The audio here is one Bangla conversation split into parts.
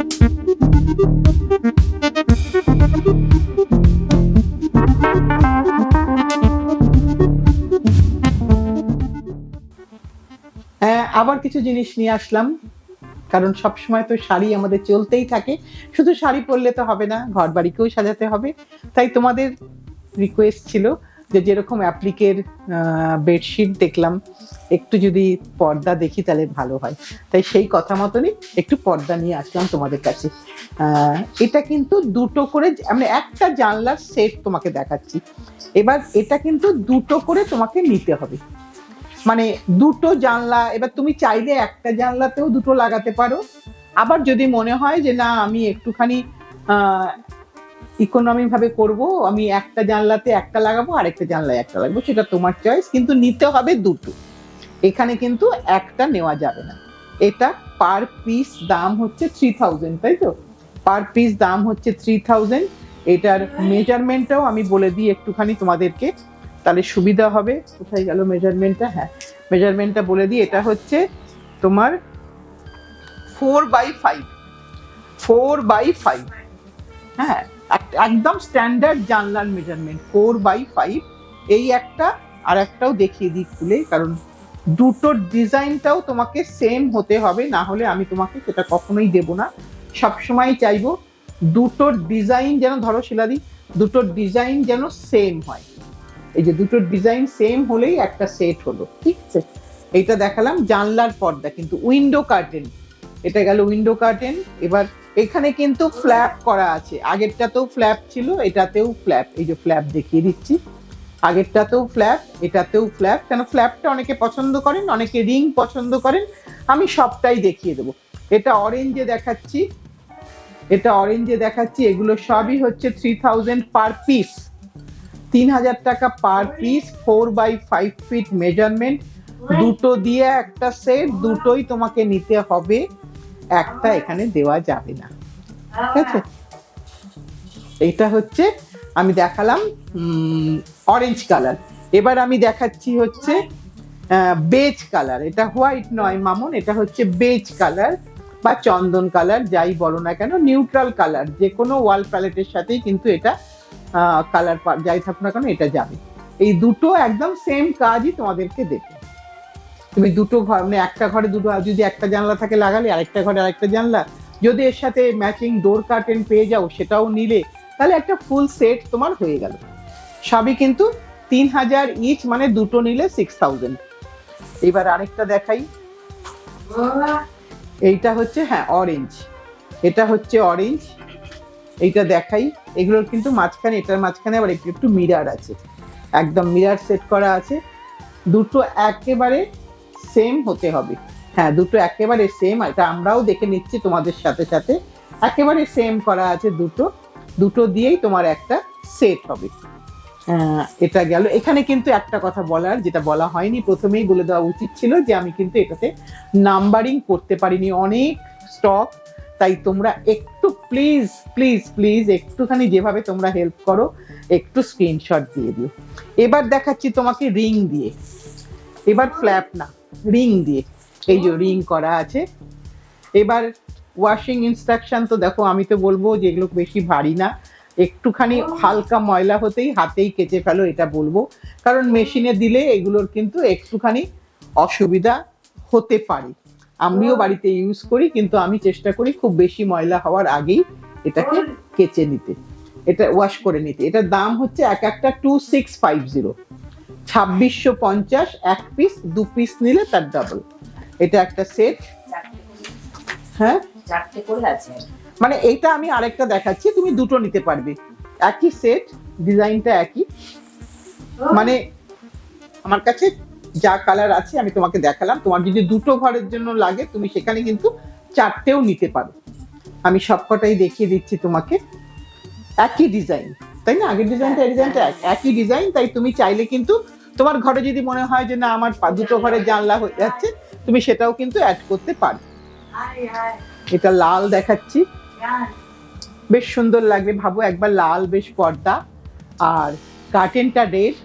আবার কিছু জিনিস নিয়ে আসলাম, কারণ সবসময় তো শাড়ি আমাদের চলতেই থাকে, শুধু শাড়ি পরলে তো হবে না, ঘর বাড়িকেও সাজাতে হবে। তাই তোমাদের রিকোয়েস্ট ছিল যে যেরকম অ্যাপ্লিকের বেডশিট দেখলাম, একটু যদি পর্দা দেখি তাহলে ভালো হয়। তাই সেই কথা মতনই একটু পর্দা নিয়ে আসলাম তোমাদের কাছে। এটা কিন্তু দুটো করে, মানে একটা জানলার সেট তোমাকে দেখাচ্ছি। এবার এটা কিন্তু দুটো করে তোমাকে নিতে হবে, মানে দুটো জানলা। এবার তুমি চাইলে একটা জানলাতেও দুটো লাগাতে পারো, আবার যদি মনে হয় যে না আমি একটুখানি ইকোনমি ভাবে করব, আমি একটা জানলাতে একটা লাগাবো আর একটা জানলায় একটা লাগাবো, সেটা তোমার চয়েস, কিন্তু নিতে হবে দুটো। এখানে কিন্তু একটা নেওয়া যাবে না। এটা পার পিস দাম হচ্ছে 3000, তাই তো? পার পিস দাম হচ্ছে 3000। এটার মেজারমেন্টটাও আমি বলে দিই একটুখানি তোমাদেরকে, তাহলে সুবিধা হবে। কোথায় গেল মেজারমেন্টটা? হ্যাঁ, মেজারমেন্টটা বলে দিই। এটা হচ্ছে তোমার 4x5, 4x5। হ্যাঁ, একদম স্ট্যান্ডার্ড জানলার মেজারমেন্ট 4x5। এই একটা, আর একটাও দেখিয়ে দিই খুলে, কারণ দুটোর ডিজাইনটাও তোমাকে সেম হতে হবে, না হলে আমি তোমাকে সেটা কখনোই দেব না। সবসময় চাইবো দুটোর ডিজাইন যেন, ধরো শিলাদি, দুটোর ডিজাইন যেন সেম হয়। এই যে দুটোর ডিজাইন সেম হলেই একটা সেট হলো, ঠিক আছে? এইটা দেখালাম জানলার পর্দা, কিন্তু উইন্ডো কার্টেন, এটা গেল উইন্ডো কার্টেন। এবার এখানে কিন্তু ফ্ল্যাপ করা আছে, আগেরটাতেও ফ্ল্যাপ ছিল, এটাতেও ফ্ল্যাপ। এই যে ফ্ল্যাপ দেখিয়ে দিচ্ছি, আগেরটাতেও ফ্ল্যাপ, এটাতেও ফ্ল্যাপ। কেন ফ্ল্যাপটা অনেকে পছন্দ করেন, অনেকে রিং পছন্দ করেন, আমি সবটাই দেখিয়ে দেবো। এটা অরেঞ্জে দেখাচ্ছি, এটা অরেঞ্জে দেখাচ্ছি। এগুলো সবই হচ্ছে 3000 পার পিস, 3000 টাকা per piece. 4x5 fit measurement, দুটো দিয়ে একটা সেট, দুটোই তোমাকে নিতে হবে, একটা এখানে দেওয়া যাবে না, ঠিক আছে? এইটা হচ্ছে আমি দেখালাম অরেঞ্জ কালার। এবার আমি দেখাচ্ছি হচ্ছে বেজ কালার। এটা হোয়াইট নয় মামুন, এটা হচ্ছে বেজ কালার বা চন্দন কালার, যাই বলো না কেন, নিউট্রাল কালার। যে কোনো ওয়াল প্যালেটের সাথেই কিন্তু এটা কালার যাই থাকুক না কেন এটা যাবে। এই দুটো একদম সেম কাজই তোমাদেরকে দেবে। তুমি দুটো ঘর, মানে একটা ঘরে দুটো, যদি একটা জানলা থাকে লাগালে, আরেকটা ঘরে আরেকটা জানলা, যদি এর সাথে ম্যাচিং ডোর কার্টেন পেয়ে যাও সেটাও নিলে, তাহলে একটা ফুল সেট তোমার হয়ে গেল। সবই কিন্তু 3000 ইচ, মানে দুটো নিলে 6000। এবার আরেকটা দেখাই, এইটা হচ্ছে হ্যাঁ অরেঞ্জ, এটা হচ্ছে অরেঞ্জ। এইটা দেখাই, এগুলোর কিন্তু মাঝখানে, এটার মাঝখানে আবার একটু একটু মিরার আছে, একদম মিরার সেট করা আছে। দুটো একেবারে সেম হতে হবে, হ্যাঁ দুটো একেবারে সেম। এটা আমরাও দেখে নিচ্ছি তোমাদের সাথে সাথে, একেবারে সেম করা আছে দুটো, দুটো দিয়েই তোমার একটা সেট হবে। এটা গেল। এখানে কিন্তু একটা কথা বলার, যেটা বলা হয়নি, প্রথমেই বলে দেওয়া উচিত ছিল, যে আমি কিন্তু এটাতে নাম্বারিং করতে পারিনি, অনেক স্টক। তাই তোমরা একটু প্লিজ প্লিজ প্লিজ একটুখানি যেভাবে তোমরা হেল্প করো, একটু স্ক্রিনশট দিয়ে দিও। এবার দেখাচ্ছি তোমাকে রিং দিয়ে, এবার ফ্ল্যাপ না, রিং দিয়ে। এই যে রিং করা আছে। এবার ওয়াশিং ইনস্ট্রাকশন তো দেখো, আমি তো বলবো যে এগুলো বেশি ভারী না, একটুখানি হালকা ময়লা হতেই হাতেই কেচে ফেলো, এটা বলবো। কারণ মেশিনে দিলে এগুলোর কিন্তু একটুখানি অসুবিধা হতে পারে। আমিও বাড়িতে ইউজ করি, কিন্তু আমি চেষ্টা করি খুব বেশি ময়লা হওয়ার আগেই এটাকে কেচে নিতে, এটা ওয়াশ করে নিতে। এটার দাম হচ্ছে এক একটা 2650, 2650 এক পিস, দু পিস নিলে তার ডাবল। এটা একটা সেট। হ্যাঁ, চারটে করে আছে, মানে এইটা আমি আরেকটা দেখাচ্ছি, তুমি দুটো নিতে পারবে, একই সেট, ডিজাইনটা একই। মানে আমার কাছে যা কালার আছে আমি তোমাকে দেখালাম, তোমার যদি দুটো ঘরের জন্য লাগে তুমি সেখানে কিন্তু চারটেও নিতে পারো। আমি সবকটাই দেখিয়ে দিচ্ছি তোমাকে, একই ডিজাইন, তাই না? আগের ডিজাইনটা এই ডিজাইনটা একই ডিজাইন। তাই তুমি চাইলে কিন্তু তোমার ঘরে যদি মনে হয় যে না আমার দুটো ঘরের জানলা হয়ে যাচ্ছে, তুমি সেটাও কিন্তু অ্যাড করতে পারো। এটা লাল দেখাচ্ছি, বেশ সুন্দর লাগবে, ভাবো একবার লাল বেশ পর্দা, আর কার্টেনটা রেড,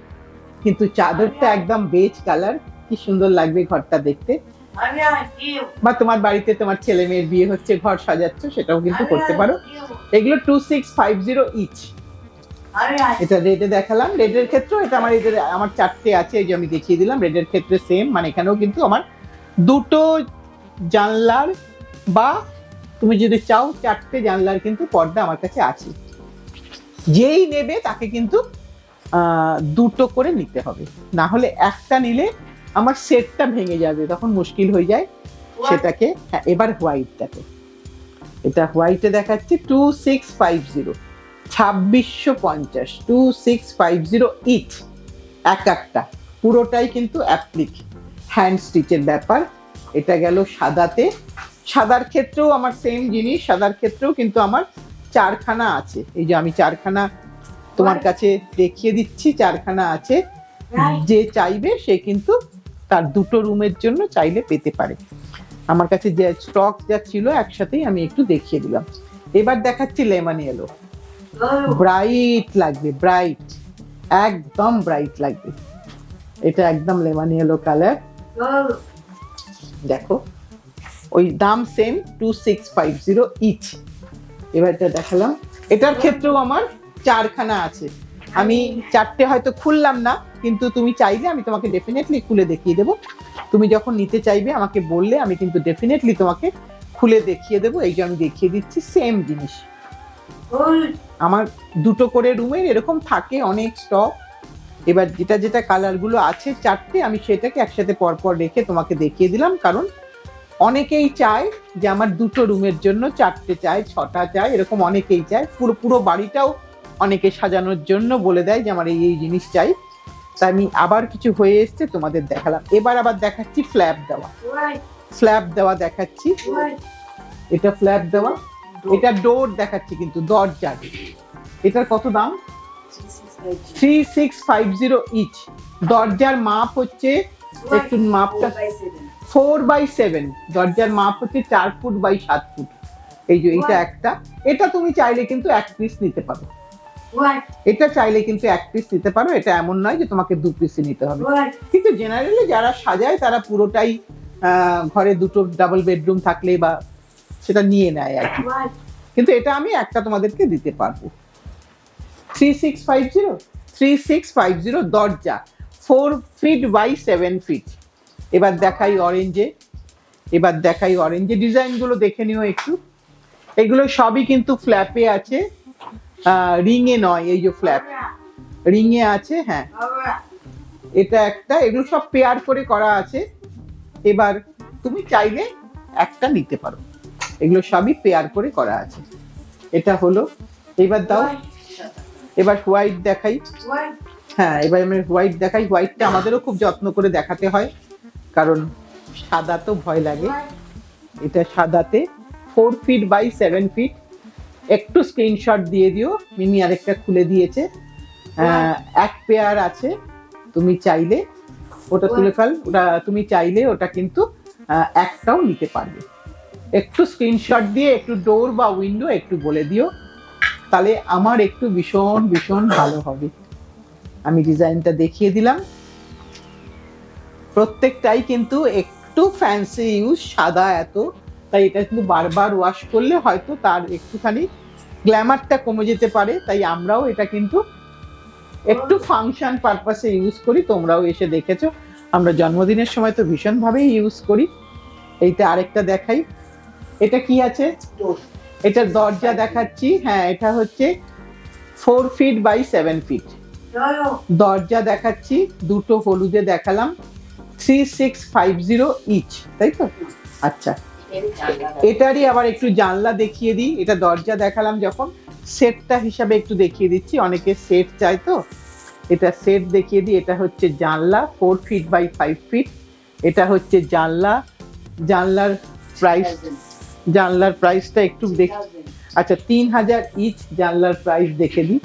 কিন্তু চাদরটা একদম বেজ কালার, কি সুন্দর লাগবে ঘরটা দেখতে। বা তোমার বাড়িতে তোমার ছেলে মেয়ের বিয়ে হচ্ছে, ঘর সাজাচ্ছ, সেটাও কিন্তু করতে পারো। এগুলো 2650 ইচ। এটা রেডে দেখালাম। রেডের ক্ষেত্রেও এটা আমার 4টে আছে, এই যে আমি দেখিয়ে দিলাম। রেডের ক্ষেত্রে সেম, মানে এখানেও কিন্তু আমার 2টো জানলার, বা তুমি যদি চাও 4টে জানলার কিন্তু পর্দা আমার কাছে আছে। যেই নেবে তাকে কিন্তু 2টো করে নিতে হবে, না হলে একটা নিলে আমার সেটটা ভেঙে যাবে, তখন মুশকিল হয়ে যায় সেটাকে। হ্যাঁ, এবার হোয়াইট দেখো। এটা হোয়াইটে দেখাচ্ছি 2650, 2650, 2650 ইচ এক একটা, পুরোটাই কিন্তু অ্যাপ্লিক হ্যান্ড স্টিচের ব্যাপার। এটা গেল সাদাতে। সাদার ক্ষেত্রেও আমার সেম জিনিস, সাদার ক্ষেত্রেও কিন্তু আমার 4খানা আছে। এই যে আমি 4খানা তোমার কাছে দেখিয়ে দিচ্ছি, 4খানা আছে। যে চাইবে সে কিন্তু তার 2টো রুমের জন্য চাইলে পেতে পারে। আমার কাছে যে স্টক যা ছিল একসাথেই আমি একটু দেখিয়ে দিলাম। এবার দেখাচ্ছি লেমন ইয়েলো। ব্রাইট লাগবে, ব্রাইট, একদম ব্রাইট লাগবে। এটা একদম লেমন ইয়েলো কালার। দেখো, ওই দাম সেম, 2650 ইচ। এবার এটা দেখালাম। এটার ক্ষেত্রেও আমার 4খানা আছে। আমি 4টে হয়তো খুললাম না, কিন্তু তুমি চাইলে আমি তোমাকে ডেফিনেটলি খুলে দেখিয়ে দেবো। তুমি যখন নিতে চাইবে আমাকে বললে আমি কিন্তু ডেফিনেটলি তোমাকে খুলে দেখিয়ে দেবো। এই যে আমি দেখিয়ে দিচ্ছি, সেম জিনিস। আমার 2টো করে রুমের এরকম থাকে অনেক স্টক। এবার যেটা যেটা কালারগুলো আছে 4টে, আমি সেটাকে একসাথে পরপর রেখে তোমাকে দেখিয়ে দিলাম, কারণ অনেকেই চায় যে আমার 2টো রুমের জন্য 4টে চাই, 6টা চাই, এরকম অনেকেই চায়। পুরো বাড়িটাও অনেকে সাজানোর জন্য বলে দেয় যে আমার এই জিনিস চাই। তাই আমি আবার কিছু হয়ে এসছে তোমাদের দেখালাম। এবার আবার দেখাচ্ছি ফ্ল্যাপ দেওয়া। ফ্ল্যাপ দেওয়া দেখাচ্ছি। এটা ফ্ল্যাপ দেওয়া। এটা ডোর দেখাচ্ছি কিন্তু দরজার। এটার কত দাম? 3650 ইচ। দরজার মাপ হচ্ছে, একটু মাপটা 4x7। দরজার মাপ হচ্ছে 4 ফুট বাই 7 ফুট। এই যে এটা একটা। এটা তুমি চাইলে কিন্তু 1 পিস নিতে পারো। এটা চাইলে কিন্তু 1 পিস নিতে পারো। এটা এমন নয় যে তোমাকে 2 পিসই নিতে হবে। কিন্তু জেনারেলি যারা সাজায় তারা পুরোটাই ঘরে 2টো ডাবল বেডরুম থাকলে বা সেটা নিয়ে নেয় আর কি। কিন্তু এটা আমি একটা তোমাদেরকে দিতে পারবো। 3650 দরজা, 4 ফিট বাই 7 ফিট। এবার দেখাই অরেঞ্জে। ডিজাইনগুলো দেখে নিও একটু। এগুলো সবই কিন্তু ফ্ল্যাপে আছে, রিংয়ে নয়। এই যে ফ্ল্যাপ, রিংয়ে আছে। হ্যাঁ, এটা একটা। এগুলো সব পেয়ার করে করা আছে। এবার তুমি চাইলে একটা নিতে পারো, এগুলো সবই পেয়ার করে করা আছে। এটা হলো। এবার দাও, এবার হোয়াইট দেখাই। হ্যাঁ, এবার আমি হোয়াইট দেখাই। হোয়াইটটা আমাদেরও খুব যত্ন করে দেখাতে হয়, কারণ সাদা তো ভয় লাগে। এটা সাদাতে 4 ফিট বাই 7 ফিট। একটু স্ক্রিনশট দিয়ে দিও, মিমি আরেকটা খুলে দিয়েছে। এক পেয়ার আছে, তুমি চাইলে ওটা তুলে ফেল। ওটা তুমি চাইলে ওটা কিন্তু একটাও নিতে পারবে। একটু স্ক্রিনশট দিয়ে একটু ডোর বা উইন্ডো একটু বলে দিও, তাহলে আমার একটু ভীষণ ভীষণ ভালো হবে। আমি ডিজাইনটা দেখিয়ে দিলাম। প্রত্যেকটাই কিন্তু একটু ফ্যান্সি ইউজ, সাদা এত, তাই এটা কিন্তু বারবার ওয়াশ করলে হয়তো তার একটুখানি গ্ল্যামারটা কমে যেতে পারে। তাই আমরাও এটা কিন্তু একটু ফাংশন পারপাসে ইউজ করি। তোমরাও এসে দেখেছো, আমরা জন্মদিনের সময় তো ভীষণভাবেই ইউজ করি। এইটা আরেকটা দেখাই। এটা কি আছে? এটা দরজা দেখাচ্ছি। হ্যাঁ, এটা হচ্ছে 4 ফিট বাই 7 ফিট দরজা দেখাচ্ছি। 2টো হলুদে দেখালাম, 3650 ইচ, তাই তো? আচ্ছা, এটারই আবার একটু জানলা দেখিয়ে দিই। এটা দরজা দেখালাম যখন, সেটটা হিসাবে একটু দেখিয়ে দিচ্ছি। অনেকে সেট চায় তো, এটা সেট দেখিয়ে দিই। এটা হচ্ছে জানলা 4 ফিট বাই 5 ফিট। এটা হচ্ছে জানলা। জানলার প্রাইসটা একটু দেখি। আচ্ছা, 3000 ইচ জানলার প্রাইস দেখে দিই।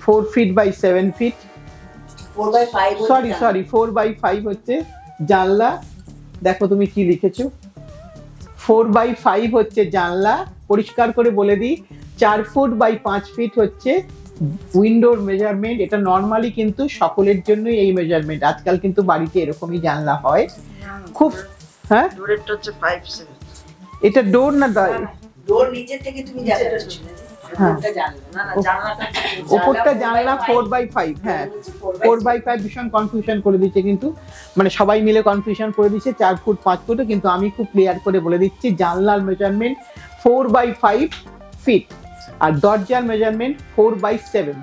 4 ফিট বাই 7 ফিট। 4x5 হচ্ছে জানলা। দেখো তুমি কি লিখেছো, 4x5 হচ্ছে জানলা। পরিষ্কার করে বলে দিই, 4 ফুট বাই 5 ফিট হচ্ছে উইন্ডোর মেজারমেন্ট। এটা নর্মালি কিন্তু সকলের জন্যই এই মেজারমেন্ট। আজকাল কিন্তু বাড়িতে এরকমই জানলা হয়। খুব হ্যাঁ ডোরেরটা হচ্ছে 5-7। এটা ডোর না ডোর নিচে থেকে তুমি যাচ্ছ হ্যাঁ না না, জানলাটা উপরটা জানলা 4/5। হ্যাঁ 4/5 ভীষণ কনফিউশন করে দিচ্ছে কিন্তু, মানে সবাই মিলে কনফিউশন করে দিচ্ছে 4 ফুট 5 ফুটে, কিন্তু আমি খুব ক্লিয়ার করে বলে দিচ্ছি জানলার মেজারমেন্ট 4/5 ফিট আর দরজার মেজারমেন্ট 4/7।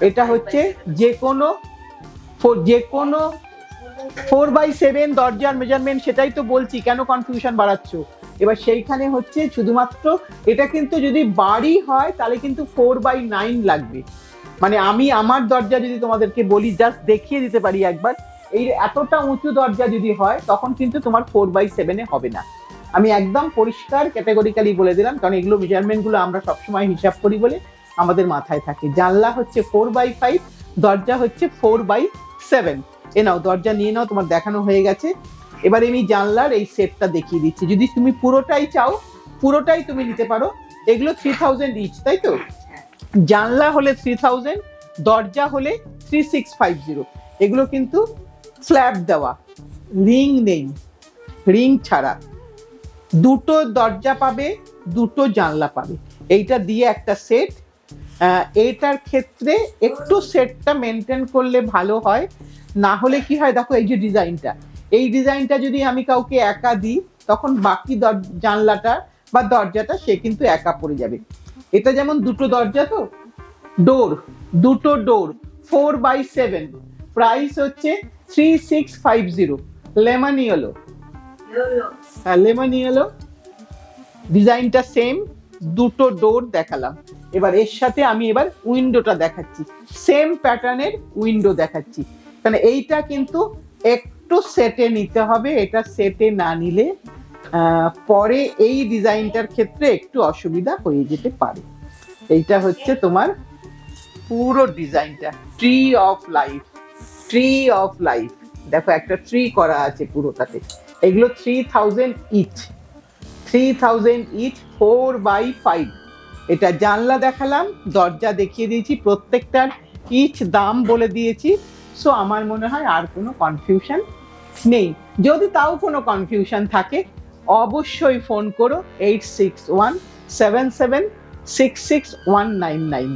এটা হচ্ছে যে কোনো 4/7 দরজার মেজারমেন্ট, সেটাই তো বলছি, কেন কনফিউশন বাড়াচ্ছ? এবার সেইখানে হচ্ছে শুধুমাত্র এটা কিন্তু যদি বাড়ি হয় তাহলে কিন্তু 4/9 লাগবে। মানে আমি আমার দরজা যদি তোমাদেরকে বলি, জাস্ট দেখিয়ে দিতে পারি একবার, এই এতটা উঁচু দরজা যদি হয় তখন কিন্তু তোমার 4/7 হবে না। আমি একদম পরিষ্কার ক্যাটাগরিক্যালি বলে দিলাম, কারণ এগুলো মেজারমেন্টগুলো আমরা সবসময় হিসাব করি বলে আমাদের মাথায় থাকে। জানলা হচ্ছে 4/5, দরজা হচ্ছে 4/7। এ নাও দরজা নিয়ে নাও, তোমার দেখানো হয়ে গেছে। এবার আমি জানলার এই সেটটা দেখিয়ে দিচ্ছি, যদি তুমি পুরোটাই চাও পুরোটাই তুমি নিতে পারো। এগুলো 3000 ইচ, তাই তো? জানলা হলে 3000, দরজা হলে 3650। এগুলো কিন্তু স্ল্যাব দেওয়া, রিং নেই, রিং ছাড়া। দুটো দরজা পাবে, দুটো জানলা পাবে, এইটা দিয়ে একটা সেট। এইটার ক্ষেত্রে একটু সেটটা মেনটেন করলে ভালো হয়, না হলে কি হয় দেখো, এই যে ডিজাইনটা, এই ডিজাইনটা যদি আমি কাউকে একা দিই তখন বাকি জানলাটা বা দরজাটা সে কিন্তু একা পড়ে যাবে। এটা যেমন দুটো দরজা, তো ডোর, দুটো ডোর 4/7, প্রাইস হচ্ছে 3650। লেমন ইয়েলো, হ্যাঁ লেমন ইয়েলো, ডিজাইনটা সেম, দুটো ডোর দেখালাম। এবার এর সাথে আমি এবার উইন্ডোটা দেখাচ্ছি, সেম প্যাটার্নের উইন্ডো দেখাচ্ছি। কারণ এইটা কিন্তু একটু সেটে নিতে হবে, এটা সেটে না নিলে পরে এই ডিজাইনটার ক্ষেত্রে একটু অসুবিধা হয়ে যেতে পারে। এইটা হচ্ছে তোমার পুরো ডিজাইনটা, tree of life, tree of life. দেখো একটা ট্রি করা আছে পুরোটাতে। এগুলো 3000 ইচ, 3000 ইচ, 4/5। এটা জানলা দেখালাম, দরজা দেখিয়ে দিয়েছি, প্রত্যেকটার ইচ দাম বলে দিয়েছি। সো আমার মনে হয় আর কোনো কনফিউশন নেই। যদি তাও কোনো কনফিউশন থাকে অবশ্যই ফোন করো 8617766199।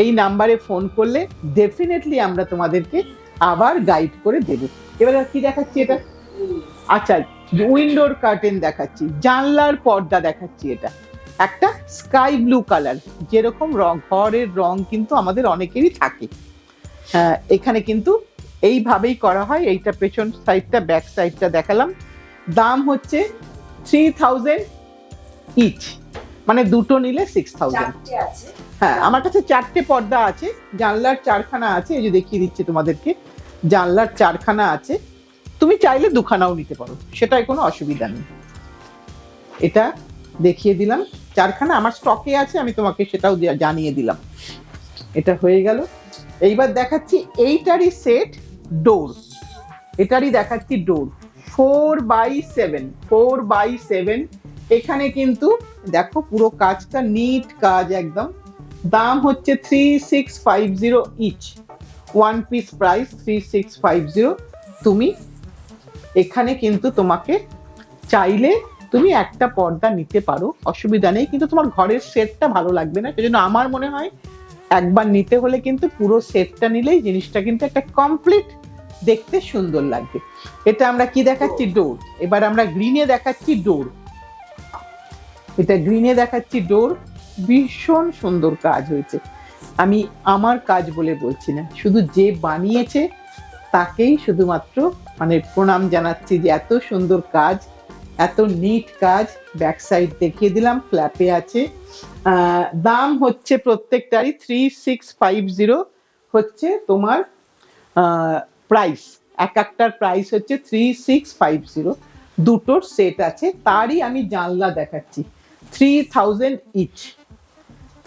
এই নাম্বারে ফোন করলে ডেফিনেটলি আমরা তোমাদেরকে আবার গাইড করে দেব। এবার কি দেখাচ্ছি এটা? আচ্ছা, উইন্ডোর কার্টেন দেখাচ্ছি, জানলার পর্দা দেখাচ্ছি। এটা একটা স্কাই ব্লু কালার, যেরকম রং, ঘরের রং কিন্তু আমাদের অনেকেরই থাকে। এখানে কিন্তু এইভাবেই করা হয়। এইটা পেছন সাইডটা, ব্যাক সাইডটা দেখালাম। দাম হচ্ছে 3000 ইচ, মানে দুটো নিলে 6000। হ্যাঁ আমার কাছে 4টে পর্দা আছে, জানলার 4খানা আছে, এই যে দেখিয়ে দিচ্ছি তোমাদেরকে, জানলার 4খানা আছে। তুমি চাইলে 2খানাও নিতে পারো, সেটাই কোনো অসুবিধা নেই। এটা দেখিয়ে দিলাম, 4খানা আমার স্টকে আছে, আমি তোমাকে সেটাও জানিয়ে দিলাম। এটা হয়ে গেল। এইবার দেখাচ্ছি এইটারই সেট ডোর, এটারই দেখাচ্ছি ডোর 4/7, 4/7। এখানে কিন্তু দেখো পুরো কাজটা নিট কাজ একদম। দাম হচ্ছে 3650 ইচ, ওয়ান পিস প্রাইস 3650। তুমি এখানে কিন্তু তোমাকে চাইলে তুমি একটা পর্দা নিতে পারো, অসুবিধা নেই, কিন্তু তোমার ঘরের সেটটা ভালো লাগবে না। সেজন্য আমার মনে হয় একবার নিতে হলে কিন্তু পুরো সেটটা নিলেই জিনিসটা কিন্তু একটা কমপ্লিট দেখতে সুন্দর লাগবে। এটা আমরা কি দেখাচ্ছি? ডোর। এবার আমরা গ্রিনে দেখাচ্ছি ডোর। এটা গ্রিনে দেখাচ্ছি ডোর, ভীষণ সুন্দর কাজ হয়েছে। আমি আমার কাজ বলে বলছি না, শুধু যে বানিয়েছে তাকেই শুধুমাত্র মানে প্রণাম জানাচ্ছি যে এত সুন্দর কাজ, এত নিট কাজ। ব্যাক সাইড দেখিয়ে দিলাম, ফ্ল্যাপে আছে। দাম হচ্ছে প্রত্যেকটারই 3650 হচ্ছে তোমার প্রাইস। এক একটার প্রাইস হচ্ছে 3650। দুটোর সেট আছে। তারই আমি জানলা দেখাচ্ছি 3000 ইচ,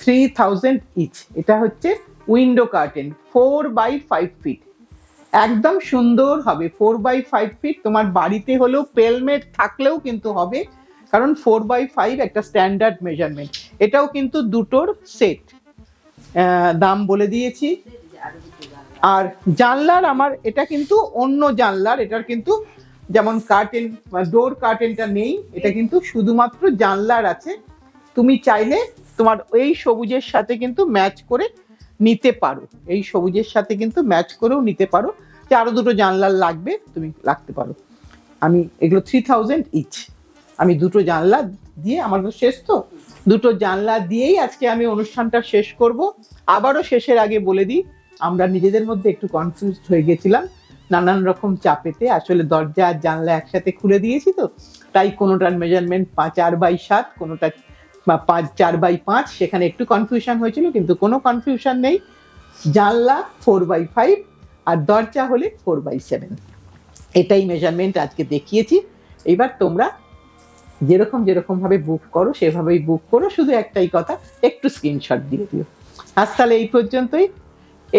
3000 ইচ। এটা হচ্ছে উইন্ডো কার্টেন 4/5 ফিট, একদম সুন্দর হবে। 4/5 ফিট তোমার বাড়িতে হলেও পেলমেট থাকলেও কিন্তু হবে, কারণ 4/5 একটা স্ট্যান্ডার্ড মেজারমেন্ট। এটাও কিন্তু দুটোর সেট, দাম বলে দিয়েছি। আর জানলার আমার এটা কিন্তু অন্য জানলার, এটার কিন্তু যেমন কার্টেন ডোর কার্টেনটা নেই, এটা কিন্তু শুধুমাত্র জানলার আছে। তুমি চাইলে তোমার এই সবুজের সাথে কিন্তু ম্যাচ করে নিতে পারো, এই সবুজের সাথে কিন্তু ম্যাচ করেও নিতে পারো, যে আরো দুটো জানলার লাগবে তুমি রাখতে পারো। আমি এগুলো 3000 ইচ, আমি দুটো জানলা দিয়ে, আমার তো শেষ, তো দুটো জানলা দিয়েই আজকে আমি অনুষ্ঠানটা শেষ করব। আবারও শেষের আগে বলে দিই, আমরা নিজেদের মধ্যে একটু কনফিউজড হয়ে গেছিলাম নানান রকম চাপেতে, আসলে দরজা আর জানলা একসাথে খুলে দিয়েছি, তো তাই কোনোটার মেজারমেন্ট 4x7, কোনোটা 4x5, সেখানে একটু কনফিউশন হয়েছিল, কিন্তু কোনো কনফিউশন নেই। জানলা 4x5 আর দরজা হলে 4x7, এটাই মেজারমেন্ট আজকে দেখিয়েছি। এবার তোমরা যেরকম যেরকম ভাবে বুক করো সেভাবেই বুক করো, শুধু একটাই কথা, একটু স্ক্রিনশট দিয়ে দিও। আজ তাহলে এই পর্যন্তই,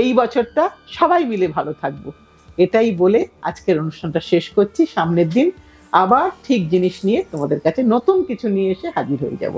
এই বছরটা সবাই মিলে ভালো থাকবো, এটাই বলে আজকের অনুষ্ঠানটা শেষ করছি। সামনের দিন আবার ঠিক জিনিস নিয়ে তোমাদের কাছে নতুন কিছু নিয়ে এসে হাজির হয়ে যাব।